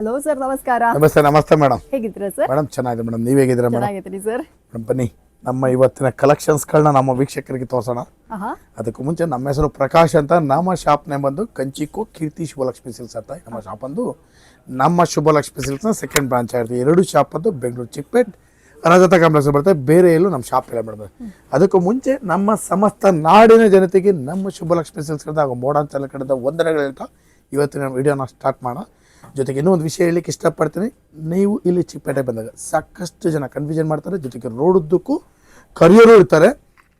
Hello sir, ನಮಸ್ಕಾರ. ನಮಸ್ತೆ. ನಮಸ್ತೆ ಮೇಡಮ್. ಹೇಗಿದ್ದೀರಾ ಸರ್? ಮೇಡಮ್ ಚೆನ್ನಾಗಿದೆ ಮೇಡಮ್. ನೀವು ಹೇಗಿದ್ದೀರಾ ಮೇಡಮ್? ಚೆನ್ನಾಗಿದ್ದೀನಿ ಸರ್. ಮೇಡಮ್ ಬನ್ನಿ, ನಮ್ಮ ಇವತ್ತಿನ ಕಲೆಕ್ಷನ್ಸ್ಗಳನ್ನ ನಮ್ಮ ವೀಕ್ಷಕರಿಗೆ ತೋರಿಸೋಣ. ಅದಕ್ಕೂ ಮುಂಚೆ ನಮ್ಮ ಹೆಸರು ಪ್ರಕಾಶ್ ಅಂತ. ನಮ್ಮ ಶಾಪ್ ನೇಮ್ ಬಂದು ಕಂಚಿಕೋ ಕೀರ್ತಿ ಶುಭಲಕ್ಷ್ಮಿ ಸಿಲ್ಕ್ಸ್ ಅಂತ. ನಮ್ಮ ಶಾಪ್ ಬಂದು ನಮ್ಮ ಶುಭಲಕ್ಷ್ಮಿ ಸಿಲ್ಕ್ಸ್ನ ಸೆಕೆಂಡ್ ಬ್ರಾಂಚ್ ಆಗಿರುತ್ತೆ. ಎರಡು ಶಾಪ್ ಬಂದು ಬೆಂಗಳೂರು ಚಿಕ್ಕಪೇಟ್ ರಜತ ಕಾಂಪ್ಲೆಕ್ಸ್ ಬರುತ್ತೆ. ಬೇರೆ ಎಲ್ಲೂ ನಮ್ಮ ಶಾಪ್ ಇಲ್ಲ ಮೇಡಮ್. ಅದಕ್ಕೂ ಮುಂಚೆ ನಮ್ಮ ಸಮಸ್ತ ನಾಡಿನ ಜನತೆಗೆ ನಮ್ಮ ಶುಭಲಕ್ಷ್ಮಿ ಸಿಲ್ಕ್ಸ್ ಕಡೆ ಹಾಗೂ ಮೋಡಾಂಚಲ ಕಡೆದ ವಂದನೆಗಳು ಹೇಳ್ತಾ ಇವತ್ತಿನ ವಿಡಿಯೋನ ಸ್ಟಾರ್ಟ್ ಮಾಡೋಣ. ಜೊತೆಗೆ ಇನ್ನೂ ಒಂದು ವಿಷಯ ಹೇಳಲಿಕ್ಕೆ ಇಷ್ಟಪಡ್ತೀನಿ. ನೀವು ಇಲ್ಲಿ ಚಿಕ್ಕಪೇಟೆ ಬಂದಾಗ ಸಾಕಷ್ಟು ಜನ ಕನ್ಫ್ಯೂಷನ್ ಮಾಡ್ತಾರೆ. ಜೊತೆಗೆ ರೋಡುದ್ದಕ್ಕೂ ಕರಿಯರು ಇರ್ತಾರೆ.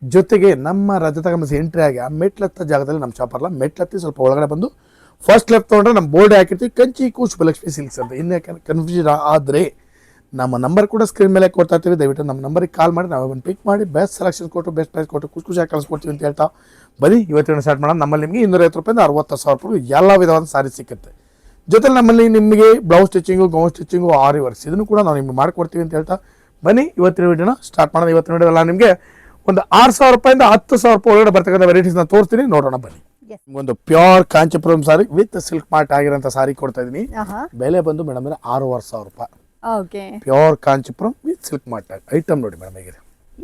ಜೊತೆಗೆ ನಮ್ಮ ರಜತ ಕಾಂಪ್ಲೆಕ್ಸ್ ಎಂಟ್ರಿ ಆಗಿ ಆ ಮೆಟ್ಲತ್ತ ಜಾಗದಲ್ಲಿ ನಮ್ಮ ಶಾಪ್ ಅಲ್ಲ, ಮೆಟ್ಲತ್ತಿ ಸ್ವಲ್ಪ ಒಳಗಡೆ ಬಂದು ಫಸ್ಟ್ ಲೆಫ್ಟ್ ತೊಗೊಂಡ್ರೆ ನಮ್ಮ ಬೋರ್ಡ್ ಹಾಕಿರ್ತೀವಿ, ಕಂಚಿಕೋ ಶುಭಲಕ್ಷ್ಮಿ ಸಿಲ್ಕ್ಸ್ ಅಂತ. ಇನ್ನೇ ಕನ್ಫ್ಯೂಷನ್ ಆದರೆ ನಮ್ಮ ನಂಬರ್ ಕೂಡ ಸ್ಕ್ರೀನ್ ಮೇಲೆ ಕೊಡ್ತಾ ಇರ್ತೀವಿ. ದಯವಿಟ್ಟು ನಮ್ಮ ನಂಬರಿಗೆ ಕಾಲ್ ಮಾಡಿ ನಾವು ಒಂದು ಪಿಕ್ ಮಾಡಿ ಬೆಸ್ಟ್ ಸೆಲೆಕ್ಷನ್ ಕೊಟ್ಟು ಬೆಸ್ಟ್ ಪ್ರೈಸ್ ಕೊಟ್ಟು ಖುಷಿಯಾಗಿ ಕಳಿಸ್ಕೊಡ್ತೀವಿ ಅಂತ ಹೇಳ್ತಾ ಬನ್ನಿ ಇವತ್ತಿನ ಸ್ಟಾರ್ಟ್ ಮಾಡೋಣ. ನಮ್ಮಲ್ಲಿ ನಿಮಗೆ 250 ರೂಪಾಯಿಂದ 60,000 ಎಲ್ಲ ವಿಧವಾದ ಸಾರಿ ಸಿಕ್ಕುತ್ತೆ. ಜೊತೆಲಿ ನಮ್ಮಲ್ಲಿ ನಿಮಗೆ ಬ್ಲೌಸ್ ಸ್ಟಿಚಿಂಗು, ಗೌನ್ ಸ್ಟಿಚಿಂಗು, ಆರಿ ವರ್ಕ್ಸ್ ಇದನ್ನು ಕೂಡ ನಾವು ನಿಮ್ಗೆ ಮಾಡ್ಕೊಡ್ತೀವಿ ಅಂತ ಹೇಳ್ತಾ ಬನ್ನಿ ಇವತ್ತಿನ ವಿಡಿಯೋನ ಸ್ಟಾರ್ಟ್ ಮಾಡೋಣ. ಇವತ್ತಿನ ವಿಡಿಯೋಲ್ಲ ನಿಮಗೆ ಒಂದು 6,000 ರೂಪಾಯಿಂದ 10,000 ಒಳಗಡೆ ಬರ್ತಕ್ಕಂಥ ವೆರೈಟೀಸ್ನ ತೋರಿಸ್ತೀನಿ, ನೋಡೋಣ ಬನ್ನಿ. ಒಂದು pure Kanchipuram sari with silk mart ಆಗಿರೋಂಥ ಸಾರಿ ಕೊಡ್ತಾ ಇದೀನಿ. ಬೆಲೆ ಬಂದು ಮೇಡಮ್ 6,500 ರೂಪಾಯಿ. Pure Kanchipuram with silk mart item ನೋಡಿ ಮೇಡಮ್ ಹೇಗಿದೆ.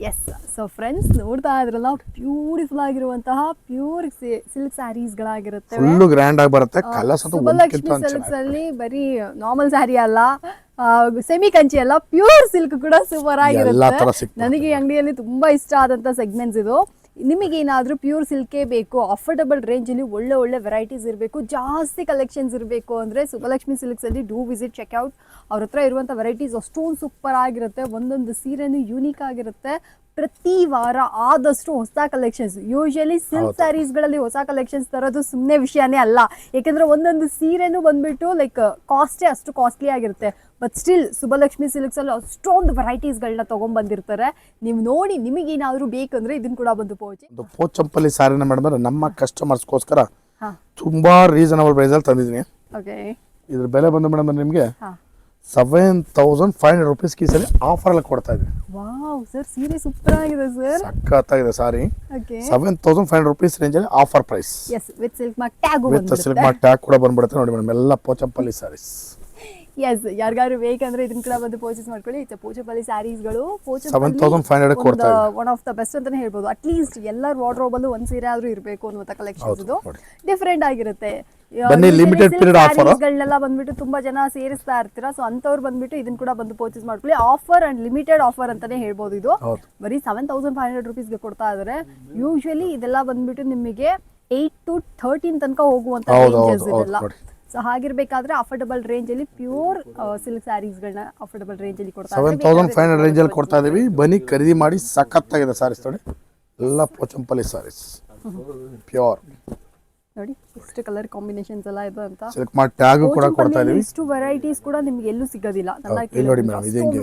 ಎಸ್, ಸೊ ಫ್ರೆಂಡ್ಸ್ ನೋಡ್ತಾ ಇದ್ರಲ್ಲ, ಬ್ಯೂಟಿಫುಲ್ ಆಗಿರುವಂತಹ ಪ್ಯೂರ್ ಸಿಲ್ಕ್ ಸ್ಯಾರೀಸ್ ಗಳಾಗಿರುತ್ತೆ. ಫುಲ್ ಗ್ರ್ಯಾಂಡ್ ಆಗಿ ಬರುತ್ತೆ. ಕಲರ್ಸ್ ಅಂತೂ ಶುಭಲಕ್ಷ್ಮಿ ಸಿಲ್ಕ್ಸ್ ಅಲ್ಲಿ ಬರೀ ನಾರ್ಮಲ್ ಸ್ಯಾರಿ ಅಲ್ಲ, ಸೆಮಿ ಕಂಚಿ ಅಲ್ಲ, ಪ್ಯೂರ್ ಸಿಲ್ಕ್ ಕೂಡ ಸೂಪರ್ ಆಗಿರುತ್ತೆ. ನನಗೆ ಈ ಅಂಗಡಿಯಲ್ಲಿ ತುಂಬಾ ಇಷ್ಟ ಆದಂತ ಸೆಗ್ಮೆಂಟ್ಸ್ ಇದು. ನಿಮಗೇನಾದರೂ ಪ್ಯೂರ್ ಸಿಲ್ಕೇ ಬೇಕು, ಅಫೋರ್ಡಬಲ್ ರೇಂಜಲ್ಲಿ ಒಳ್ಳೆ ಒಳ್ಳೆ ವೆರೈಟೀಸ್ ಇರಬೇಕು, ಜಾಸ್ತಿ ಕಲೆಕ್ಷನ್ಸ್ ಇರಬೇಕು ಅಂದರೆ ಸುಬ್ಬಲಕ್ಷ್ಮಿ ಸಿಲ್ಕ್ಸಲ್ಲಿ ಡೂ ವಿಸಿಟ್ ಚೆಕ್ಔಟ್. ಅವ್ರ ಹತ್ರ ಇರುವಂಥ ವೆರೈಟೀಸ್ ಅಷ್ಟೊಂದು ಸೂಪರ್ ಆಗಿರುತ್ತೆ. ಒಂದೊಂದು ಸೀರೆನೂ ಯೂನಿಕ್ ಆಗಿರುತ್ತೆ. ಪ್ರತಿ ವಾರ ಆದಷ್ಟು ಹೊಸ ಕಲೆಕ್ಷನ್ಸ್, ಯೂಶಲಿ ಸಿಲ್ಕ್ ಸ್ಯಾರೀಸ್ಗಳಲ್ಲಿ ಹೊಸ ಕಲೆಕ್ಷನ್ಸ್ ತರೋದು ಸುಮ್ಮನೆ ವಿಷಯನೇ ಅಲ್ಲ. ಯಾಕೆಂದರೆ ಒಂದೊಂದು ಸೀರೆನೂ ಬಂದ್ಬಿಟ್ಟು ಲೈಕ್ ಕಾಸ್ಟೇ ಅಷ್ಟು ಕಾಸ್ಟ್ಲಿ ಆಗಿರುತ್ತೆ. ಬಟ್ ಸ್ಟಿಲ್ ಸುಬ್ಬಲಕ್ಷ್ಮಿ ಸಿಲ್ಕ್ಸಲ್ಲಿ ಅಷ್ಟೊಂದು ವೆರೈಟೀಸ್ಗಳನ್ನ ತೊಗೊಂಡ್ಬಂದಿರ್ತಾರೆ. ನೀವು ನೋಡಿ, ನಿಮಗೇನಾದರೂ ಬೇಕಂದ್ರೆ ಇದನ್ನು ಕೂಡ ಬಂದು ಪೋಚಂಪಲ್ಲಿ ಸಾರಿನ ಮೇಡಮ್ ನಮ್ಮ ಕಸ್ಟಮರ್ಸ್ಗೋಸ್ಕರ ತುಂಬಾ ರೀಸನಬಲ್ ಪ್ರೈಸಲ್ಲಿ ತಂದಿದ್ದೀನಿ. ಇದ್ರ ಬೆಲೆ ಬಂದು ಮೇಡಮ್ ನಿಮಗೆ 7,500 ರೂಪೀಸ್ ಕೀಸಲ್ಲಿ ಆಫರ್ ಅಲ್ಲಿ ಕೊಡ್ತಾ ಇದ್ದೀವಿ. ವಾವ್ ಸರ್, ಸೀರೆ ಸೂಪರ್ ಆಗಿದೆ ಸರ್, ಸಕ್ಕತ್ತಾಗಿದೆ ಸಾರಿ. 7,500 ರೂಪೀಸ್ ರೇಂಜ್ ಅಲ್ಲಿ offer price. With silk mark tag, with silk mark tag ಕೂಡ ಬಂದ್ಬಿಡುತ್ತೆ ನೋಡಿ ಮೇಡಮ್. ಎಲ್ಲ ಪೋಚಂಪಲ್ಲಿ ಸಾರೀಸ್. ಎಸ್, ಯಾರಿಗಾದ್ರು ಬೇಕಂದ್ರೆ ಇದನ್ನ ಕೂಡ ಬಂದು ಪರ್ಚೇಸ್ ಮಾಡ್ಕೊಳ್ಳಿ. ಪೋಚಂಪಲ್ಲಿ ಸ್ಯಾರೀಸ್ಗಳು 7,500 ಕೊಡ್ತಾ ಇದೆ. ಒನ್ ಆಫ್ ದ ಬೆಸ್ಟ್ ಅಂತಾನೆ ಹೇಳ್ಬೋದು. ಅಟ್ಲೀಸ್ಟ್ ಎಲ್ಲರ ವಾರ್ಡ್ರೋಬ್ ಅಲ್ಲೂ ಒಂದು ಸೀರೆ ಆದ್ರೂ ಇರಬೇಕು ಅನ್ನುವಂತ ಕಲೆಕ್ಷನ್ಸ್ ಇದು ಡಿಫರೆಂಟ್ ಆಗಿರುತ್ತೆ. ಲಿಮಿಟೆಡ್ ಪೀರಿಯಡ್ ಆಫರ್ ಗಳನ್ನೆಲ್ಲ ಬಂದ್ಬಿಟ್ಟು ತುಂಬಾ ಜನ ಸೇರಿಸ್ತಾ ಇರ್ತೀರಾ. ಸೊ ಅಂತವ್ರು ಬಂದ್ಬಿಟ್ಟು ಇದನ್ನ ಕೂಡ ಬಂದು ಪರ್ಚೇಸ್ ಮಾಡ್ಕೊಳ್ಳಿ. ಆಫರ್ ಅಂಡ್ ಲಿಮಿಟೆಡ್ ಆಫರ್ ಅಂತಾನೆ ಹೇಳ್ಬೋದು. ಇದು ಬರೀ 7,500 ರೂಪೀಸ್ಗೆ ಕೊಡ್ತಾ ಇದಾರೆ. ಯೂಶಲಿ ಇದೆಲ್ಲ ಬಂದ್ಬಿಟ್ಟು ನಿಮಗೆ 8 to 13 ತನಕ ಹೋಗುವಂತ ರೇಂಜಸ್ ಇದೆಲ್ಲ. ಸೊ ಹಾಗಿರ್ಬೇಕಾದ್ರೆ ಅಫೋರ್ಡಬಲ್ ರೇಂಜ್ ಅಲ್ಲಿ ಪ್ಯೂರ್ ಸಿಲ್ಕ್ ಸ್ಯಾರೀಸ್ ಗಳನ್ನ ಅಫೋರ್ಡಬಲ್ ರೇಂಜ್ ಅಲ್ಲಿ ಕೊಡ್ತಾ 7,500 ರೇಂಜ್ ಅಲ್ಲಿ ಕೊಡ್ತಾ ಇದೀವಿ. ಬನ್ನಿ ಖರೀದಿ ಮಾಡಿ. ಸಖತ್ತಾಗಿದೆ ಸಾರೀಸ್ ನೋಡಿ, ಎಲ್ಲ ಪೋಚಂಪಲ್ಲಿ ಸಾರೀಸ್ ಪ್ಯೂರ್ ನೋಡಿ. ಎಷ್ಟು ಕಲರ್ ಕಾಂಬಿನೇಷನ್ಸ್ ಎಲ್ಲ ಇದೆ ಅಂತ. ಸಿಲ್ಕ್ ಮಾರ್ಕ್ ಟ್ಯಾಗ್ ಕೂಡ ಕೊಡ್ತಾ ಇದೀವಿ. ಇಷ್ಟು ವೆರೈಟೀಸ್ ಕೂಡ ನಿಮಗೆ ಎಲ್ಲೂ ಸಿಗೋದಿಲ್ಲ.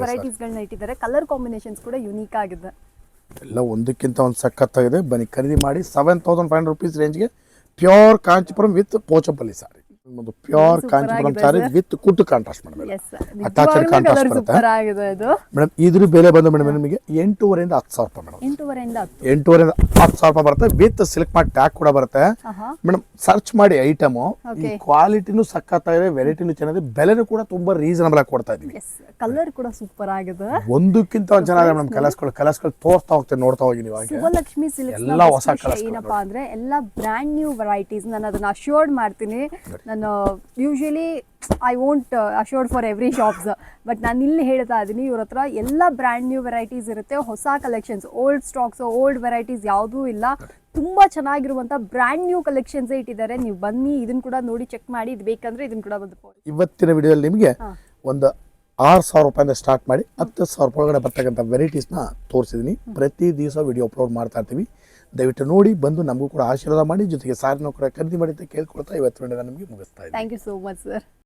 ವೆರೈಟೀಸ್ ಗಳನ್ನ ಇಟ್ಟಿದ್ದಾರೆ. ಕಲರ್ ಕಾಂಬಿನೇಷನ್ಸ್ ಕೂಡ ಯುನೀಕ್ ಆಗಿದೆ. ಎಲ್ಲ ಒಂದಕ್ಕಿಂತ ಒಂದು ಸಖತ್ತಾಗಿದೆ. ಬನ್ನಿ ಖರೀದಿ ಮಾಡಿ. 7,500 ರೂಪೀಸ್ ರೇಂಜ್ಗೆ ಪ್ಯೂರ್ ಕಾಂಚಿಪುರಂ ವಿತ್ ಪೋಚಂಪಲ್ಲಿ ಸಾರಿ. ಒಂದು ಪ್ಯೂರ್ ಕಾಂಚಿಪುರಂ ಸಾರಿ ವಿತ್ ಕುಟ್ಟು ಕಾಂಟ್ರಾಸ್ಟ್ ಮೇಡಮ್. ಅಟ್ಯಾಚ್ಡ್ ಕಾಂಟ್ರಾಸ್ಟ್ ಬರುತ್ತೆ ಮೇಡಮ್. ಇದ್ರ ಬೆಲೆ ಬಂದು ಮೇಡಮ್ ನಿಮಗೆ 8,500ರಿಂದ 10,000 ರೂಪಾಯಿ ಮೇಡಮ್. 8,500ರಿಂದ 10,000 ರೂಪಾಯಿ ಬರುತ್ತೆ. ವಿತ್ ಸಿಲ್ಕ್ ಮಾರ್ಕ್ ಟ್ಯಾಗ್ ಕೂಡ ಬರುತ್ತೆ ಮೇಡಮ್. ಸರ್ಚ್ ಮಾಡಿ ಐಟಮ್. ಈ ಕ್ವಾಲಿಟಿನೂ ಸಖತ್ತಾಗಿದೆ, ವೆರೈಟಿನೂ ಚೆನ್ನಾಗಿದೆ, ಬೆಲೆನೂ ಕೂಡ ತುಂಬಾ ರೀಸನಬಲ್ ಆಗಿ ಕೊಡ್ತಾ ಇದೀವಿ. ಕಲರ್ ಕೂಡ ಸೂಪರ್ ಆಗಿದೆ. ಒಂದಕ್ಕಿಂತ ಒಂದು ಚೆನ್ನಾಗಿದೆ ಮೇಡಮ್. ಕಲರ್ಸ್ಗಳು ತೋರ್ತಾ ಹೋಗ್ತೇನೆ, ನೋಡ್ತಾ ಹೋಗಿ ನೀವು. ಸುಬ್ಬಲಕ್ಷ್ಮಿ ಸಿಲ್ಕ್ಸ್ ಎಲ್ಲ ಹೊಸ ಕಲರ್ಸ್ ಏನಪ್ಪಾ ಅಂದ್ರೆ ಎಲ್ಲ ಬ್ರ್ಯಾಂಡ್ ನ್ಯೂ ವೆರೈಟೀಸ್. ನಾನು ಅದನ್ನ ಅಶ್ಯೂರ್ಡ್ ಮಾಡ್ತೀನಿ. ನಾನು usually I won't assured for every shops, but ನಾನು ಇಲ್ಲಿ ಹೇಳ್ತಾ ಇದ್ದೀನಿ, ಇವ್ರ ಹತ್ರ ಎಲ್ಲ ಬ್ರ್ಯಾಂಡ್ ನ್ಯೂ ವೆರೈಟೀಸ್ ಇರುತ್ತೆ. ಹೊಸ collections, old stocks, old varieties ಯಾವುದೂ ಇಲ್ಲ. ತುಂಬಾ ಚೆನ್ನಾಗಿರುವಂತ ಬ್ರ್ಯಾಂಡ್ ನ್ಯೂ ಕಲೆಕ್ಷನ್ಸ್ ಇಟ್ಟಿದ್ದಾರೆ. ನೀವು ಬನ್ನಿ, ಇದನ್ನ ಕೂಡ ನೋಡಿ ಚೆಕ್ ಮಾಡಿ. ಇದು ಬೇಕಂದ್ರೆ ಇದನ್ನ ಕೂಡ ಬಂದು. ಇವತ್ತಿನ ವಿಡಿಯೋದಲ್ಲಿ ನಿಮಗೆ ಒಂದು 6,000 ರೂಪಾಯಿಂದ ಸ್ಟಾರ್ಟ್ ಮಾಡಿ 10,000 ಒಳಗಡೆ ಬರ್ತಕ್ಕಂಥ ವೆರೈಟೀಸ್ನ ತೋರಿಸಿದ್ದೀನಿ. ಪ್ರತಿ ದಿವಸ ವಿಡಿಯೋ ಅಪ್ಲೋಡ್ ಮಾಡ್ತಾ ಇರ್ತೀವಿ. ದಯವಿಟ್ಟು ನೋಡಿ, ಬಂದು ನಮಗೂ ಕೂಡ ಆಶೀರ್ವಾದ ಮಾಡಿ. ಜೊತೆಗೆ ಸಾರಿನೂ ಕೂಡ ಖರೀದಿ ಮಾಡಿ ಅಂತ ಕೇಳ್ಕೊಳ್ತಾ ಇವತ್ತು ನಿಮಗೆ ಮುಗಿಸ್ತಾ ಇದ್ದೀನಿ. Thank you so much sir.